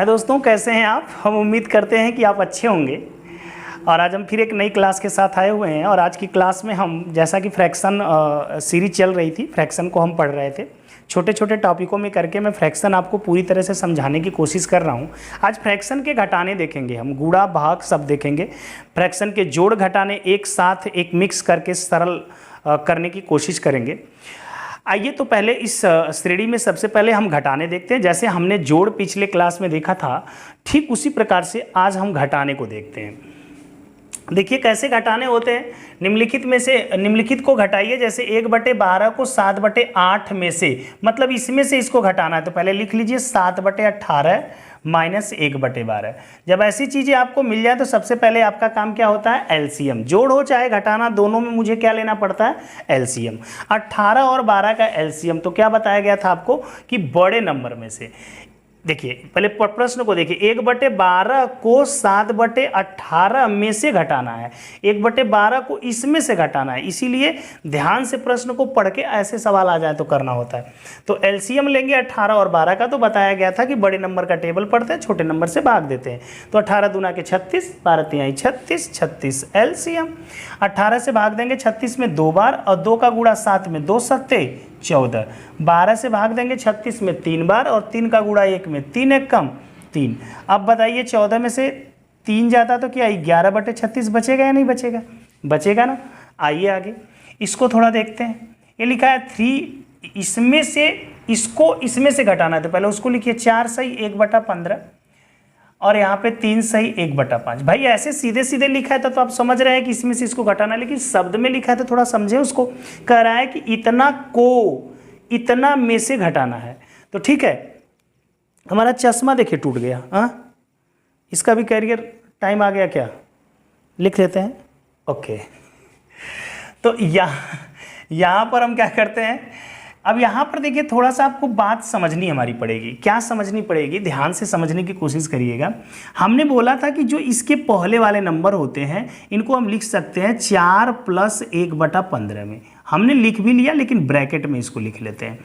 हाय दोस्तों, कैसे हैं आप। हम उम्मीद करते हैं कि आप अच्छे होंगे। और आज हम फिर एक नई क्लास के साथ आए हुए हैं। और आज की क्लास में हम, जैसा कि फ्रैक्शन सीरीज चल रही थी, फ्रैक्शन को हम पढ़ रहे थे। छोटे छोटे टॉपिकों में करके मैं फ्रैक्शन आपको पूरी तरह से समझाने की कोशिश कर रहा हूं। आज फ्रैक्शन के घटाने देखेंगे, हम गुणा भाग सब देखेंगे। फ्रैक्शन के जोड़ घटाने एक साथ एक मिक्स करके सरल करने की कोशिश करेंगे। आइए तो पहले इस श्रेणी में सबसे पहले हम घटाने देखते हैं। जैसे हमने जोड़ पिछले क्लास में देखा था, ठीक उसी प्रकार से आज हम घटाने को देखते हैं। देखिए कैसे घटाने होते हैं। निम्नलिखित में से निम्नलिखित को घटाइए। जैसे 1/12 को 7/8 में से, मतलब इसमें से इसको घटाना है तो पहले लिख लीजिए 7/18 माइनस 1/12। जब ऐसी चीज़ें आपको मिल जाए तो सबसे पहले आपका काम क्या होता है, एलसीएम। जोड़ हो चाहे घटाना, दोनों में मुझे क्या लेना पड़ता है, एलसीएम। 18 और 12 का एलसीएम तो क्या बताया गया था आपको कि बड़े नंबर में से। देखिए पहले प्रश्न को देखिए, 1/12 को 7/18 में से घटाना है, 1/12 को इसमें से घटाना है। इसीलिए ध्यान से प्रश्न को पढ़ के ऐसे सवाल आ जाए तो करना होता है। तो एलसीएम लेंगे 18 और 12 का, तो बताया गया था कि बड़े नंबर का टेबल पढ़ते हैं, छोटे नंबर से भाग देते हैं। तो 18 दूना के 36, 12 तिहाई 36, 36 एलसीएम। 18 से भाग देंगे 36 में 2 बार, और 2 का गुणा 7 में 2 सत्ते 14। 12 से भाग देंगे 36 में 3 बार, और 3 का गुणा 1 में 3 एक कम 3। अब बताइए 14 में से 3 जाता तो क्या 11/36 बचेगा या नहीं बचेगा, बचेगा ना। आइए आगे इसको थोड़ा देखते हैं। ये लिखा है 3, इसमें से इसको इसमें से घटाना है तो पहले उसको लिखिए 4 सही 1/15, और यहाँ पे 3 सही 1/5। भाई ऐसे सीधे सीधे लिखा है तो आप समझ रहे हैं कि इसमें से इसको घटाना, लेकिन शब्द में लिखा है तो थोड़ा समझे उसको। कह रहा है कि इतना को इतना में से घटाना है। तो ठीक है, हमारा चश्मा देखिए टूट गया। हाँ, इसका भी कैरियर टाइम आ गया क्या, लिख लेते हैं। ओके, तो यहाँ पर हम क्या करते हैं, अब यहाँ पर देखिए थोड़ा सा आपको बात समझनी हमारी पड़ेगी। क्या समझनी पड़ेगी, ध्यान से समझने की कोशिश करिएगा। हमने बोला था कि जो इसके पहले वाले नंबर होते हैं इनको हम लिख सकते हैं 4 + 1/15 में। हमने लिख भी लिया, लेकिन ब्रैकेट में इसको लिख लेते हैं।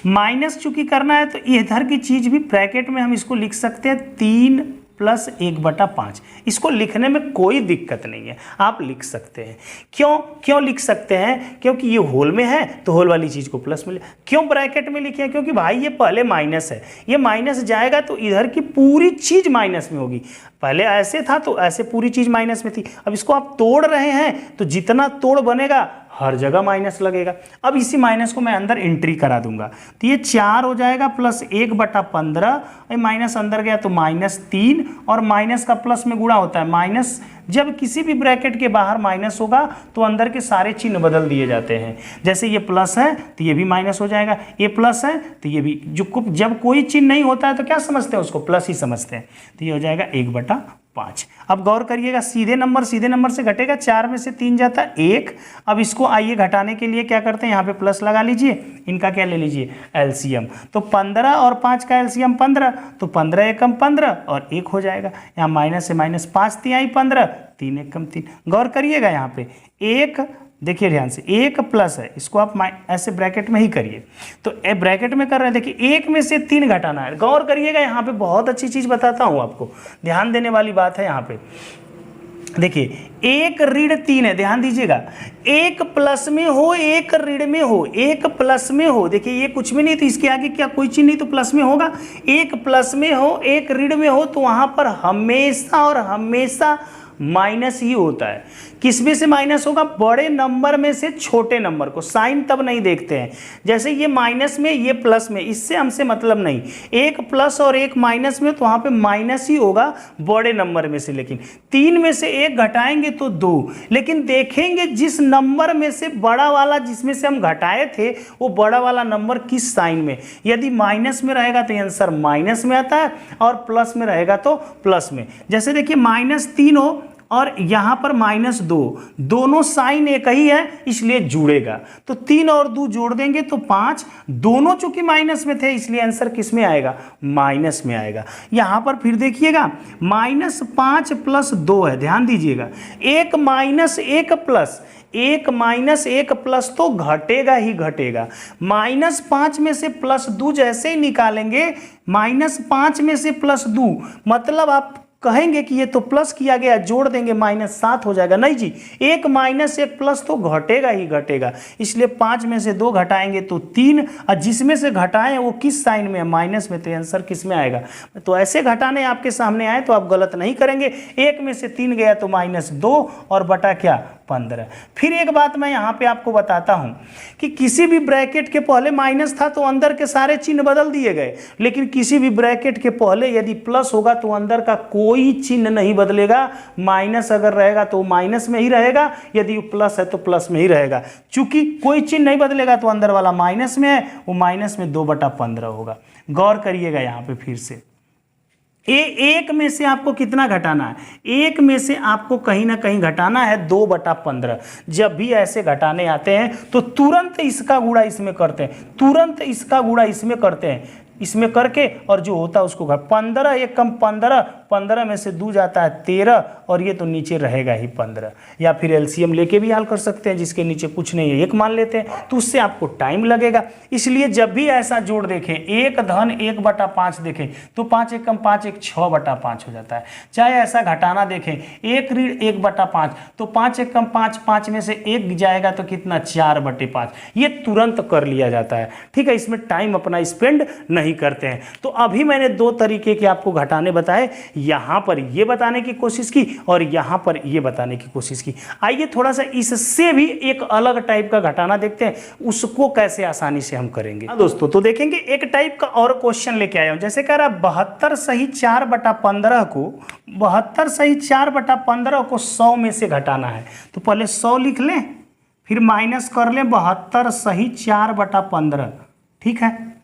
माइनस चूंकि करना है तो इधर की चीज़ भी ब्रैकेट में हम इसको लिख सकते हैं 3 + 1/5। इसको लिखने में कोई दिक्कत नहीं है, आप लिख सकते हैं। क्यों लिख सकते हैं, क्योंकि ये होल में है तो होल वाली चीज़ को प्लस में क्यों ब्रैकेट में लिखे हैं, क्योंकि भाई ये पहले माइनस है, ये माइनस जाएगा तो इधर की पूरी चीज़ माइनस में होगी। पहले ऐसे था तो ऐसे पूरी चीज़ माइनस में थी, अब इसको आप तोड़ रहे हैं तो जितना तोड़ बनेगा हर जगह माइनस लगेगा। अब इसी माइनस को मैं अंदर एंट्री करा दूंगा तो ये 4 हो जाएगा + 1/15। माइनस अंदर गया तो -3, और माइनस का प्लस में गुणा होता है माइनस। जब किसी भी ब्रैकेट के बाहर माइनस होगा तो अंदर के सारे चिन्ह बदल दिए जाते हैं। जैसे ये प्लस है तो ये भी माइनस हो जाएगा, ये प्लस है तो ये भी। जब कोई चिन्ह नहीं होता है तो क्या समझते हैं, उसको प्लस ही समझते हैं। तो ये हो जाएगा 1/5। अब गौर करिएगा, सीधे नंबर से घटेगा, 4 में से 3 जाता है 1। अब इसको आइए घटाने के लिए क्या करते हैं, यहाँ पे प्लस लगा लीजिए, इनका क्या ले लीजिए, एलसीएम। तो 15 और 5 का एलसीएम 15, तो 15 एकम 15 और 1 हो जाएगा। यहाँ माइनस से -5 तिहाई 15, 3 एकम 3। गौर करिएगा यहाँ पे 1, देखिए ध्यान से 1 प्लस है, इसको आप ऐसे ब्रैकेट में ही करिए। तो ब्रैकेट में कर रहे हैं, देखिए 1 में से 3 घटाना है। गौर करिएगा, यहाँ पे बहुत अच्छी चीज़ बताता हूँ आपको, ध्यान देने वाली बात है यहाँ पे। देखिए 1 ऋण 3 है, ध्यान दीजिएगा। 1 प्लस में हो 1 ऋण में हो, 1 प्लस में हो, देखिए ये कुछ भी नहीं तो इसके आगे क्या कोई चीज नहीं तो प्लस में होगा। 1 प्लस में हो 1 ऋण में हो तो वहां पर हमेशा और हमेशा माइनस ही होता है। किस में से माइनस होगा, बड़े नंबर में से छोटे नंबर को। साइन तब नहीं देखते हैं, जैसे ये माइनस में ये प्लस में, इससे हमसे मतलब नहीं। 1 प्लस और 1 माइनस में तो वहां पे माइनस ही होगा बड़े नंबर में से। लेकिन 3 में से 1 घटाएंगे तो 2, लेकिन देखेंगे जिस नंबर में से बड़ा वाला जिसमें से हम घटाए थे वो बड़ा वाला नंबर किस साइन में। यदि माइनस में रहेगा तो आंसर माइनस में आता है, और प्लस में रहेगा तो प्लस में। जैसे देखिए -3 हो और यहाँ पर -2, दोनों साइन एक ही है इसलिए जुड़ेगा, तो 3 और 2 जोड़ देंगे तो 5, दोनों चूंकि माइनस में थे इसलिए आंसर किस में आएगा, माइनस में आएगा। यहाँ पर फिर देखिएगा -5 + 2 है, ध्यान दीजिएगा, 1 - 1 प्लस 1 - 1 प्लस तो घटेगा ही घटेगा। -5 में से +2 जैसे ही निकालेंगे, -5 में से +2 मतलब आप कहेंगे कि ये तो प्लस किया गया, जोड़ देंगे -7 हो जाएगा। नहीं जी, 1 - 1 प्लस तो घटेगा ही घटेगा, इसलिए 5 में से 2 घटाएंगे तो 3, और जिसमें से घटाएं वो किस साइन में है, माइनस में, तो आंसर किस में आएगा। तो ऐसे घटाने आपके सामने आए तो आप गलत नहीं करेंगे। 1 में से 3 गया तो -2 और बटा क्या, 15। फिर एक बात मैं यहाँ पे आपको बताता हूँ कि किसी भी ब्रैकेट के पहले माइनस था तो अंदर के सारे चिन्ह बदल दिए गए, लेकिन किसी भी ब्रैकेट के पहले यदि प्लस होगा तो अंदर का कोई चिन्ह नहीं बदलेगा। माइनस अगर रहेगा तो माइनस में ही रहेगा, यदि प्लस है तो प्लस में ही रहेगा। चूंकि कोई चिन्ह नहीं बदलेगा तो अंदर वाला माइनस में है, वो माइनस में 2/15 होगा। गौर करिएगा यहाँ पे फिर से, एक में से आपको कितना घटाना है, एक में से आपको कहीं ना कहीं घटाना है 2/15। जब भी ऐसे घटाने आते हैं तो तुरंत इसका गुणा इसमें करते हैं, तुरंत इसका गुणा इसमें करते हैं, इसमें करके और जो होता है उसको 15 1 कम 15, 15 में से 2 जाता है 13 और ये तो नीचे रहेगा ही 15। या फिर एलसीएम लेके भी हल कर सकते हैं, जिसके नीचे कुछ नहीं है 1 मान लेते हैं, तो उससे आपको टाइम लगेगा। इसलिए जब भी ऐसा जोड़ देखें, 1 धन 1/5 देखें तो 5 1 कम 5 1 6/5 हो जाता है। चाहे ऐसा घटाना देखें, 1 ऋण 1/5 तो 5 1 कम 5, 5 में से 1 जाएगा तो कितना, 4/5। ये तुरंत कर लिया जाता है, ठीक है, इसमें टाइम अपना स्पेंड नहीं करते हैं। तो अभी मैंने 2 तरीके के आपको घटाने बताए, यहां पर ये बताने की कोशिश की और यहां पर ये बताने की कोशिश की। आइए थोड़ा सा इससे भी एक अलग टाइप का घटाना देखते हैं, उसको कैसे आसानी से हम करेंगे। दोस्तों तो देखेंगे एक टाइप का और क्वेश्चन लेके आया हूं, जैसे कह रहा 72 सही 4/15 को 72 सही 4/15 को 100 में से घटाना है। तो पहले 100 लिख लें, फिर माइनस कर लें 72 सही 4/15, ठीक है।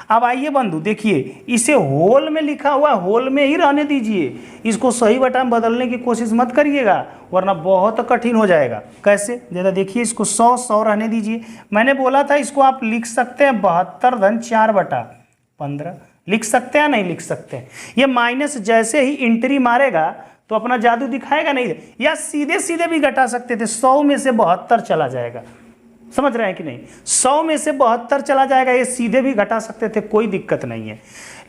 अब आइए बंधु देखिए, इसे होल में लिखा हुआ, होल में ही रहने दीजिए, इसको सही बटा में बदलने की कोशिश मत करिएगा वरना बहुत कठिन हो जाएगा। कैसे, जरा देखिए, इसको 100 रहने दीजिए। मैंने बोला था इसको आप लिख सकते हैं 72 धन 4/15, लिख सकते हैं नहीं लिख सकते हैं। ये माइनस जैसे ही एंट्री मारेगा तो अपना जादू दिखाएगा नहीं, या सीधे सीधे भी घटा सकते थे, 100 में से 72 चला जाएगा, समझ रहे हैं कि नहीं, 100 में से 72 चला जाएगा, ये सीधे भी घटा सकते थे, कोई दिक्कत नहीं है,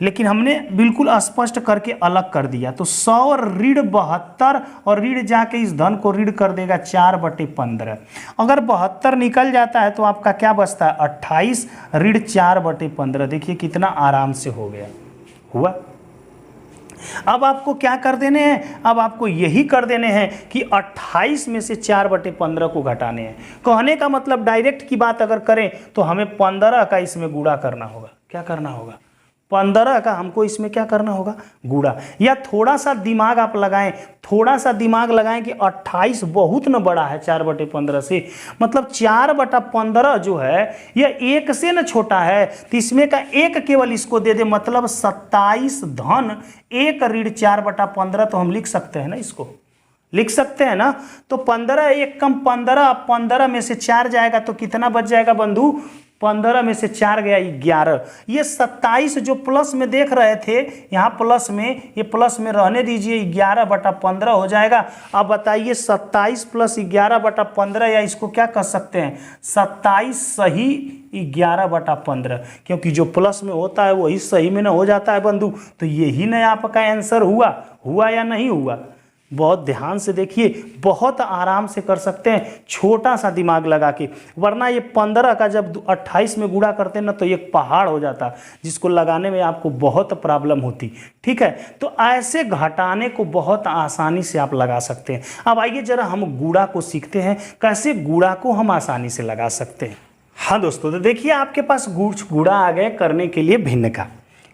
लेकिन हमने बिल्कुल स्पष्ट करके अलग कर दिया। तो 100 ऋण 72 और ऋण जाके इस धन को ऋण कर देगा 4/15। अगर 72 निकल जाता है तो आपका क्या बचता है, 28 ऋण 4/15। देखिए कितना आराम से हो गया, हुआ। अब आपको क्या कर देने हैं, अब आपको यही कर देने हैं कि 28 में से 4/15 को घटाने हैं। कहने का मतलब डायरेक्ट की बात अगर करें तो हमें 15 का इसमें गुणा करना होगा। क्या करना होगा, 15 का हमको इसमें क्या करना होगा, गुणा। या थोड़ा सा दिमाग आप लगाएं, थोड़ा सा दिमाग लगाएं कि 28 बहुत न बड़ा है 4/15 से, मतलब 4/15 जो है यह 1 से न छोटा है, तो इसमें का 1 केवल इसको दे दे, मतलब 27 धन 1 ऋण 4/15। तो हम लिख सकते हैं ना, इसको लिख सकते हैं ना। तो 15 1 कम 15, 15 में से 4 जाएगा तो कितना बच जाएगा बंधु, 15 में से 4 गया 11। ये 27 जो प्लस में देख रहे थे, यहाँ प्लस में, ये प्लस में रहने दीजिए, 11/15 हो जाएगा। अब बताइए 27 + 11/15, या इसको क्या कर सकते हैं, 27 सही 11/15, क्योंकि जो प्लस में होता है वही सही में न हो जाता है बंधु। तो यही न आपका आंसर हुआ या नहीं हुआ। बहुत ध्यान से देखिए, बहुत आराम से कर सकते हैं, छोटा सा दिमाग लगा के, वरना ये 15 का जब 28 में गुणा करते हैं ना तो ये पहाड़ हो जाता, जिसको लगाने में आपको बहुत प्रॉब्लम होती, ठीक है। तो ऐसे घटाने को बहुत आसानी से आप लगा सकते हैं। अब आइए जरा हम गुणा को सीखते हैं, कैसे गुणा को हम आसानी से लगा सकते हैं। हाँ दोस्तों, तो देखिए आपके पास गुणा आ गए करने के लिए भिन्न का।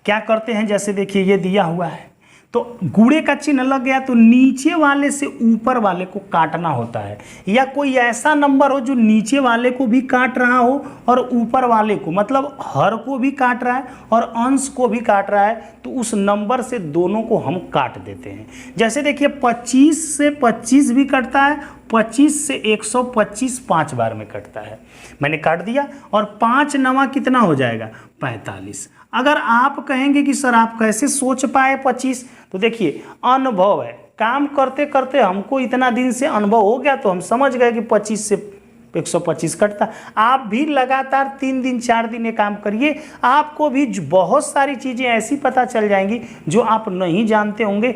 क्या करते हैं, जैसे देखिए ये दिया हुआ है तो गुणे का चिन्ह लग गया तो नीचे वाले से ऊपर वाले को काटना होता है, या कोई ऐसा नंबर हो जो नीचे वाले को भी काट रहा हो और ऊपर वाले को, मतलब हर को भी काट रहा है और अंश को भी काट रहा है, तो उस नंबर से दोनों को हम काट देते हैं। जैसे देखिए 25 से 25 भी कटता है, 25 से 125 5 बार में कटता है, मैंने काट दिया। और 5 नवा कितना हो जाएगा 45। अगर आप कहेंगे कि सर आप कैसे सोच पाए 25, तो देखिए अनुभव है, काम करते करते हमको इतना दिन से अनुभव हो गया तो हम समझ गए कि 25 से 125 कटता। आप भी लगातार 3 दिन 4 दिन ये काम करिए, आपको भी बहुत सारी चीज़ें ऐसी पता चल जाएंगी जो आप नहीं जानते होंगे।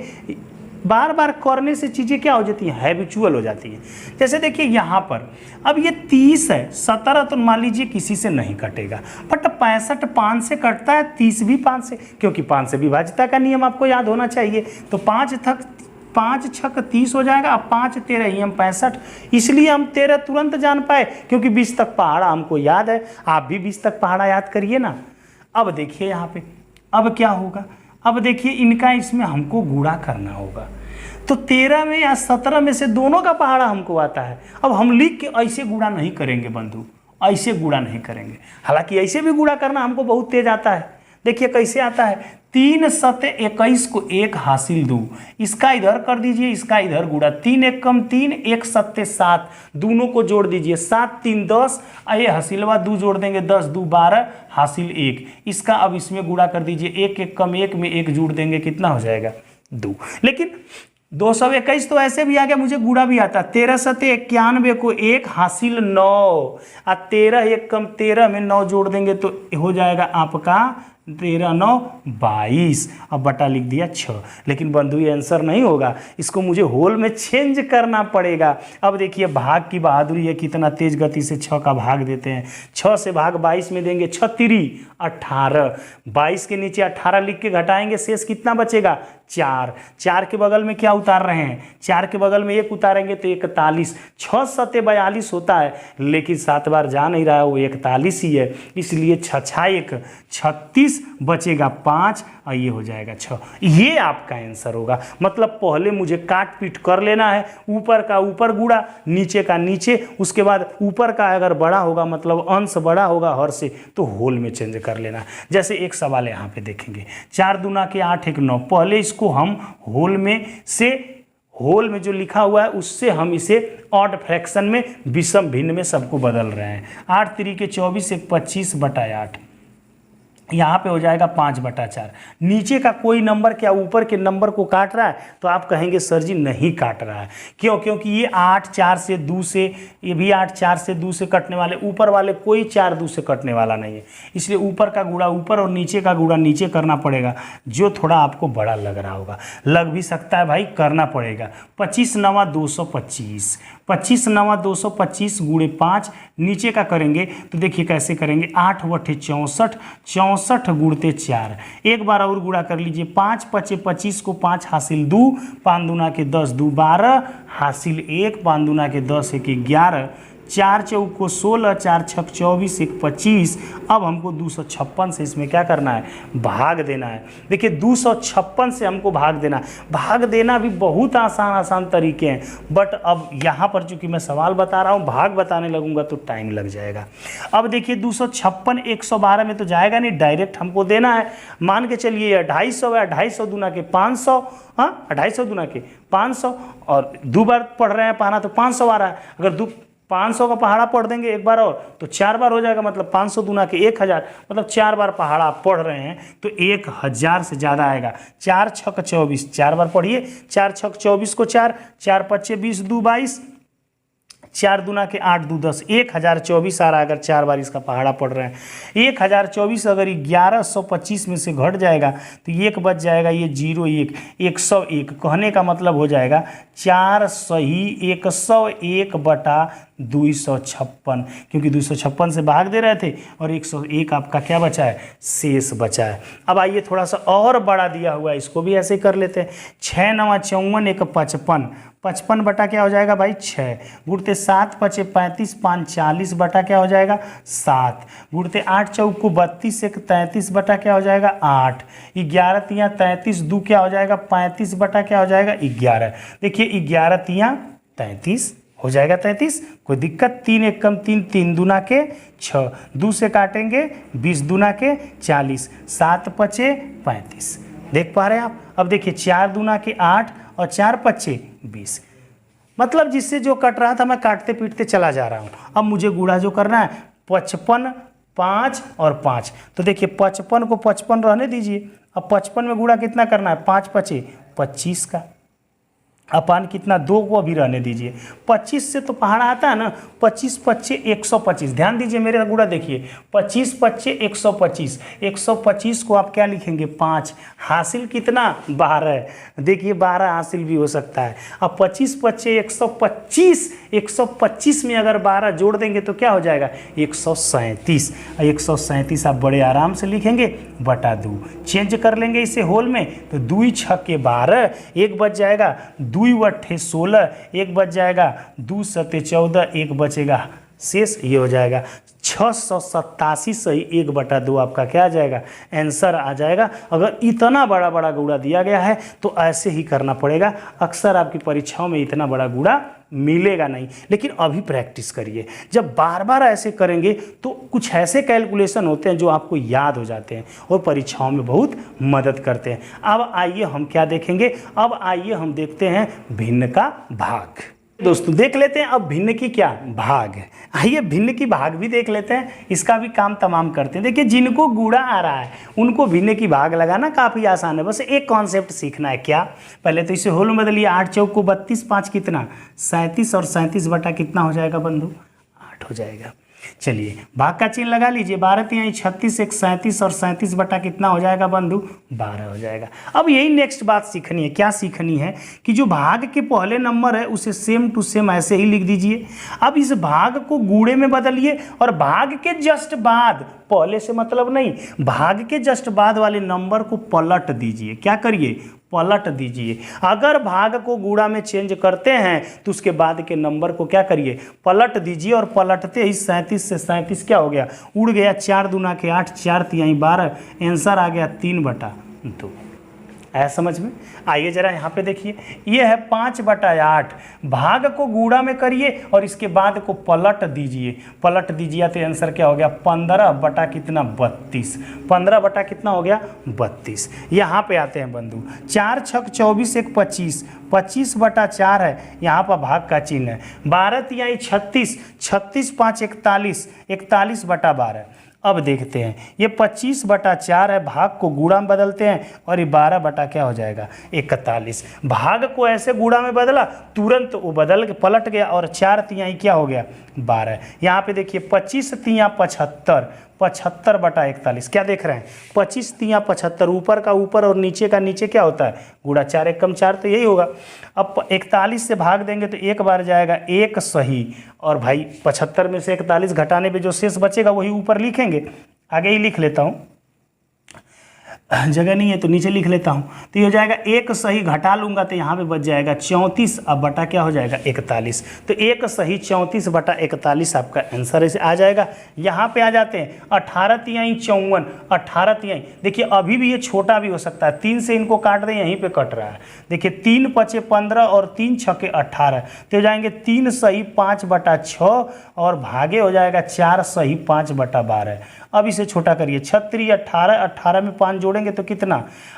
बार बार करने से चीज़ें क्या हो जाती हैं, हैबिचुअल हो जाती हैं। जैसे देखिए यहाँ पर अब ये 30 है, 17 तो मान लीजिए किसी से नहीं कटेगा, बट 65 5 से कटता है, 30 भी 5 से, क्योंकि 5 से विभाज्यता का नियम आपको याद होना चाहिए। तो 5 छक 30 हो जाएगा, अब 5 13 ही हम 65, इसलिए हम 13 तुरंत जान पाए क्योंकि 20 तक पहाड़ा हमको याद है। आप भी 20 तक पहाड़ा याद करिए ना। अब देखिए यहाँ पे अब क्या होगा, अब देखिए इनका इसमें हमको गुणा करना होगा, तो 13 में या 17 में से दोनों का पहाड़ा हमको आता है। अब हम लिख के ऐसे गुणा नहीं करेंगे बंधु, ऐसे गुणा नहीं करेंगे, हालांकि ऐसे भी गुणा करना हमको बहुत तेज आता है। देखिए कैसे आता है, 3 सते 21 को 1 हासिल 2, इसका इधर कर दीजिए, इसका इधर गुणा, 3 1 कम 3, 1 सत्ते 7, दोनों को जोड़ दीजिए, 7 3 10, ये हासिलवा 2 जोड़ देंगे, 10 2 12 हासिल 1, इसका अब इसमें गुणा कर दीजिए, 1 1 कम 1 में 1 जोड़ देंगे, कितना हो जाएगा 2। लेकिन 221 तो ऐसे भी आ गया, मुझे गुणा भी आता। 13 सते 91 को 1 हासिल 9, 13 1 कम 13 में 9 जोड़ देंगे तो हो जाएगा आपका 13 9 22, अब बटा लिख दिया 6। लेकिन बंधु ये आंसर नहीं होगा, इसको मुझे होल में चेंज करना पड़ेगा। अब देखिए भाग की बहादुरी है, कितना तेज गति से 6 का भाग देते हैं। 6 से भाग 22 में देंगे, 6 3 18, 22 के नीचे 18 लिख के घटाएंगे, शेष कितना बचेगा 4। 4 के बगल में क्या उतार रहे हैं, 4 के बगल में 1 उतारेंगे तो 41, 6 सते 42 होता है, लेकिन 7 बार जा नहीं रहा है, वो 41 ही है, इसलिए 6 6 1 36 बचेगा 5 और ये हो जाएगा 6। ये आपका आंसर होगा। मतलब पहले मुझे काट पीट कर लेना है, ऊपर का ऊपर गुणा, नीचे का नीचे, उसके बाद ऊपर का अगर बड़ा होगा मतलब अंश बड़ा होगा हर से तो होल में चेंज कर लेना। जैसे एक सवाल यहाँ पे देखेंगे, 4 दूना के 8 1 9, पहले इसको हम होल में जो लिखा हुआ है उससे हम इसे ऑड फ्रैक्शन में विषम भिन्न में सबको बदल रहे हैं। 8 3 के 24 1 25 बटा 8, यहाँ पे हो जाएगा 5 बटा 4। नीचे का कोई नंबर क्या ऊपर के नंबर को काट रहा है, तो आप कहेंगे सर जी नहीं काट रहा है, क्यों? क्योंकि ये 8 4 से 2 से, ये भी 8 4 से 2 से कटने वाले, ऊपर वाले कोई 4 2 से कटने वाला नहीं है, इसलिए ऊपर का गुणा ऊपर और नीचे का गुणा नीचे करना पड़ेगा, जो थोड़ा आपको बड़ा लग रहा होगा, लग भी सकता है भाई, करना पड़ेगा। 25 9 225, 25 9 225 गुणे 5, नीचे का करेंगे तो देखिए कैसे करेंगे, 8 बटे 64, 64 गुणते 4, एक बार और गुणा कर लीजिए, 5 5 25 को 5 हासिल 2, 5 दूना के 10 2 12 हासिल 1, 5 दूना के 10 1 11, 4 चौक को 16, 4 छक 24 1 25। अब हमको 256 से इसमें क्या करना है, भाग देना है। देखिए 256 से हमको भाग देना, भाग देना भी बहुत आसान तरीके हैं, बट अब यहाँ पर चूंकि मैं सवाल बता रहा हूँ, भाग बताने लगूंगा तो टाइम लग जाएगा। अब देखिए 256 112 में तो जाएगा नहीं, डायरेक्ट हमको देना है। मान के चलिए 250 है, 250 दूना के 500, हाँ 250 दूना के 500, और 2 बार पढ़ रहे हैं पहाड़ा तो 500 आ रहा है, अगर 500 का पहाड़ा पढ़ देंगे एक बार और तो 4 बार हो जाएगा, मतलब 500 दूना के 1000, मतलब 4 बार पहाड़ा आप पढ़ रहे हैं तो 1000 से ज़्यादा आएगा। 4 छक 24, 4 बार पढ़िए, 4 छक 24 को 4, 4 5 20 2 22, 4 दूना के 8 2 10, 1024 आ रहा है अगर 4 बार इसका पहाड़ा पढ़ रहे हैं। 1024 अगर 1125 में से घट जाएगा तो 1 बच जाएगा, ये 0 1 101, कहने का मतलब हो जाएगा 4 सही 101 बटा 256, क्योंकि 256 से भाग दे रहे थे और 101 आपका क्या बचा है, शेष बचा है। अब आइए थोड़ा सा और बड़ा दिया हुआ है, इसको भी ऐसे कर लेते हैं। 6 9 54 1 55, 55 बटा क्या हो जाएगा भाई 6, गुणते 7 पचे 35, 5 40 बटा क्या हो जाएगा 7, गुणते 8 चौक को 32, 1 33 बटा क्या हो जाएगा 8, 11 तियाँ 33, 2 क्या हो जाएगा 35 बटा क्या हो जाएगा 11। देखिए 11 तियाँ 33 हो जाएगा 33, कोई दिक्कत, 3 एक कम 3, 3 दूना के 6, 2 से काटेंगे 20 दूना के 40, 7 पचे 35, देख पा रहे हैं आप। अब देखिए 4 दूना के 8 और 4 पचे 20, मतलब जिससे जो कट रहा था मैं काटते पीटते चला जा रहा हूँ। अब मुझे गुणा जो करना है 55, 5 और 5, तो देखिए 55 को 55 रहने दीजिए। अब 55 में गुणा कितना करना है 5 पचे 25 का, अपान कितना 2 को अभी रहने दीजिए। 25 से तो पहाड़ा आता है ना, 25 पच्चे 125, ध्यान दीजिए मेरे गुणा देखिए 25 पच्चे 125, 125 को आप क्या लिखेंगे 5, हासिल कितना 12, देखिए 12 हासिल भी हो सकता है। अब 25 पच्चे 125, 125 में अगर 12 जोड़ देंगे तो क्या हो जाएगा 137, 137 आप बड़े आराम से लिखेंगे बटा 2, चेंज कर लेंगे इसे होल में तो 2 छक्के 12, 1 बच जाएगा 2 अट्ठे 16, 1 बच जाएगा 2 सत्ते 14, 1 बचेगा शेष, ये हो जाएगा 687 सही 1 बटा 2 आपका क्या आ जाएगा आंसर आ जाएगा। अगर इतना बड़ा बड़ा गुणा दिया गया है तो ऐसे ही करना पड़ेगा, अक्सर आपकी परीक्षाओं में इतना बड़ा गुणा मिलेगा नहीं, लेकिन अभी प्रैक्टिस करिए। जब बार बार ऐसे करेंगे तो कुछ ऐसे कैलकुलेशन होते हैं जो आपको याद हो जाते हैं और परीक्षाओं में बहुत मदद करते हैं। अब आइए हम क्या देखेंगे, अब आइए हम देखते हैं भिन्न का भाग। दोस्तों देख लेते हैं अब भिन्न की क्या भाग है, आइए भिन्न की भाग भी देख लेते हैं, इसका भी काम तमाम करते हैं। देखिए जिनको गुणा आ रहा है उनको भिन्न की भाग लगाना काफ़ी आसान है, बस एक कॉन्सेप्ट सीखना है। क्या, पहले तो इसे होल में बदलिए, 8 चौक को 32, 5 कितना 37 और 37 बटा कितना हो जाएगा बंधु 8 हो जाएगा। चलिए भाग का चिन्ह लगा लीजिए, 12 तिहाई 36, 1 37 और 37 बटा कितना हो जाएगा बंधु 12 हो जाएगा। अब यही नेक्स्ट बात सीखनी है, क्या सीखनी है कि जो भाग के पहले नंबर है उसे सेम टू सेम ऐसे ही लिख दीजिए। अब इस भाग को गुणे में बदलिए और भाग के जस्ट बाद, पहले से मतलब नहीं, भाग के जस्ट बाद वाले नंबर को पलट दीजिए। क्या करिए पलट दीजिए। अगर भाग को गुणा में चेंज करते हैं तो उसके बाद के नंबर को क्या करिए पलट दीजिए, और पलटते ही 37 से 37 क्या हो गया उड़ गया, 4 दूना के 8, 4 तिहाई 12, आंसर आ गया 3 बटा 2। आया समझ में? आइए जरा यहाँ पे देखिए, ये है 5 बटा 8, भाग को गुणा में करिए और इसके बाद को पलट दीजिए, पलट दीजिए तो आंसर क्या हो गया 15 बटा कितना 32, 15 बटा कितना हो गया 32। यहाँ पे आते हैं बंधु, 4 छक 24, 1 25, 25 बटा 4 है, यहाँ पर भाग का चिन्ह है। 12 तिहाई 36, 36 5 41, 41 बटा 12। अब देखते हैं, ये 25 बटा 4 है, भाग को गुणा में बदलते हैं और ये 12 बटा क्या हो जाएगा 41। भाग को ऐसे गुणा में बदला, तुरंत वो बदल के पलट गया और 4 तिहाई क्या हो गया 12। यहाँ पे देखिए 25 तिहाई 75, 75 बटा 41, क्या देख रहे हैं 25 तिहाई 75, ऊपर का ऊपर और नीचे का नीचे क्या होता है गुणा, 4 एक कम 4 तो यही होगा। अब 41 से भाग देंगे तो एक बार जाएगा 1 सही, और भाई 75 में से 41 घटाने पे जो शेष बचेगा वही ऊपर लिखेंगे। आगे ही लिख लेता हूँ, जगह नहीं है तो नीचे लिख लेता हूँ, तो ये हो जाएगा 1 सही, घटा लूंगा तो यहाँ पे बच जाएगा 34, अब बटा क्या हो जाएगा 41, तो 1 सही 34 बटा 41 आपका आंसर ऐसे आ जाएगा। यहाँ पे आ जाते हैं 18 तिहाई 54, 18 तिहाई, देखिए अभी भी ये छोटा भी हो सकता है, 3 से इनको काट दें यहीं पे कट रहा है, देखिए 3 पचे 15 और 3 छके 18, तो हो जाएंगे 3 सही 5 बटा 6 और भागे हो जाएगा 4 सही 5 बटा 12। अब इसे छोटा करिए, 36 18, 18 में 5 जोड़ेंगे तो कितना,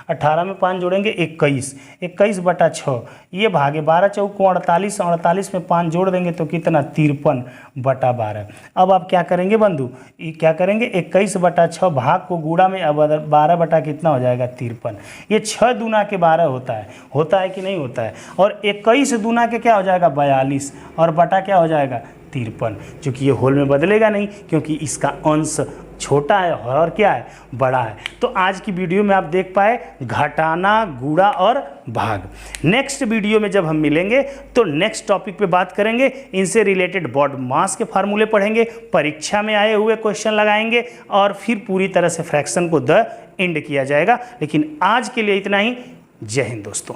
18 में 5 जोड़ेंगे 21, 21 बटा 6, ये भागे 12 चौक 48, 48 में 5 जोड़ देंगे तो कितना 53 बटा 12। अब आप क्या करेंगे बंधु, ये क्या करेंगे 21 बटा 6, भाग को गुणा में, अब 12 बटा कितना हो जाएगा 53। ये 6 दूना के 12 होता है कि नहीं होता है, और 21 दूना के क्या हो जाएगा 42, और बटा क्या हो जाएगा 53, चूँकि ये होल में बदलेगा नहीं क्योंकि इसका अंश छोटा है और क्या है बड़ा है। तो आज की वीडियो में आप देख पाए घटाना, गुणा और भाग। नेक्स्ट वीडियो में जब हम मिलेंगे तो नेक्स्ट टॉपिक पे बात करेंगे, इनसे रिलेटेड बॉड मास के फार्मूले पढ़ेंगे, परीक्षा में आए हुए क्वेश्चन लगाएंगे और फिर पूरी तरह से फ्रैक्शन को द एंड किया जाएगा। लेकिन आज के लिए इतना ही। जय हिंद दोस्तों।